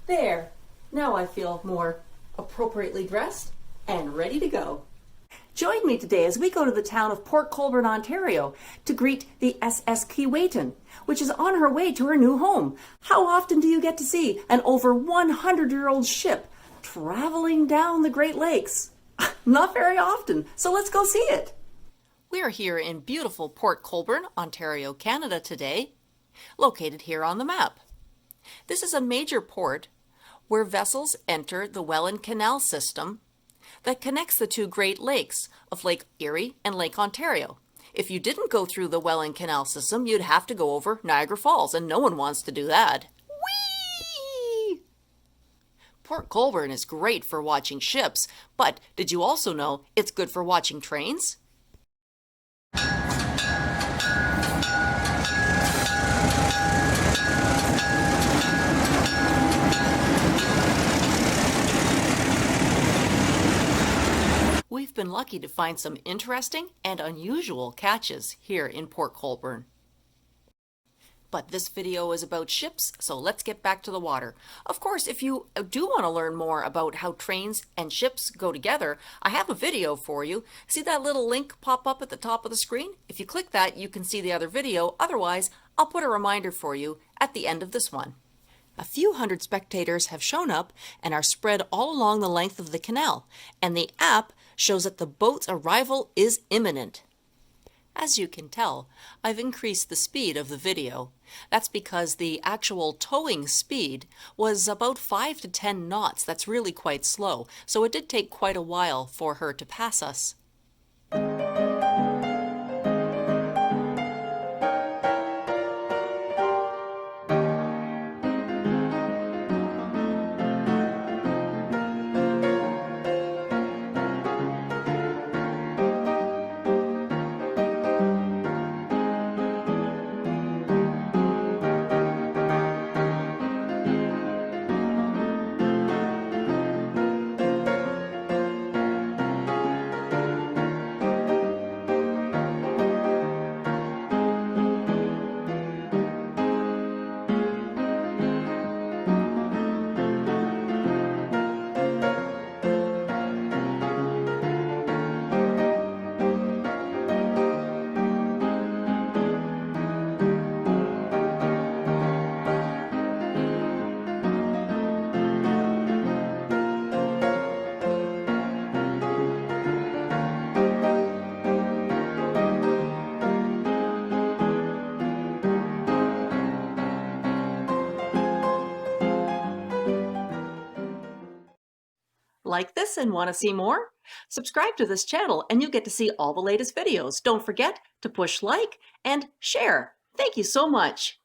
There, now I feel more appropriately dressed and ready to go. Join me today as we go to the town of Port Colborne, Ontario to greet the SS Keewatin, which is on her way to her new home. How often do you get to see an over 100-year-old ship traveling down the Great Lakes? Not very often, so let's go see it. We are here in beautiful Port Colborne, Ontario, Canada today, located here on the map. This is a major port where vessels enter the Welland Canal system that connects the two Great Lakes of Lake Erie and Lake Ontario. If you didn't go through the Welland Canal system, you'd have to go over Niagara Falls, and no one wants to do that. Whee! Port Colborne is great for watching ships, but did you also know it's good for watching trains? We've been lucky to find some interesting and unusual catches here in Port Colborne. But this video is about ships, so let's get back to the water. Of course, if you do want to learn more about how trains and ships go together, I have a video for you. See that little link pop up at the top of the screen? If you click that, you can see the other video. Otherwise, I'll put a reminder for you at the end of this one. A few hundred spectators have shown up and are spread all along the length of the canal, and the app shows that the boat's arrival is imminent. As you can tell, I've increased the speed of the video. That's because the actual towing speed was about 5 to 10 knots. That's really quite slow, so it did take quite a while for her to pass us. Like this and want to see more? Subscribe to this channel and you'll get to see all the latest videos. Don't forget to push like and share. Thank you so much.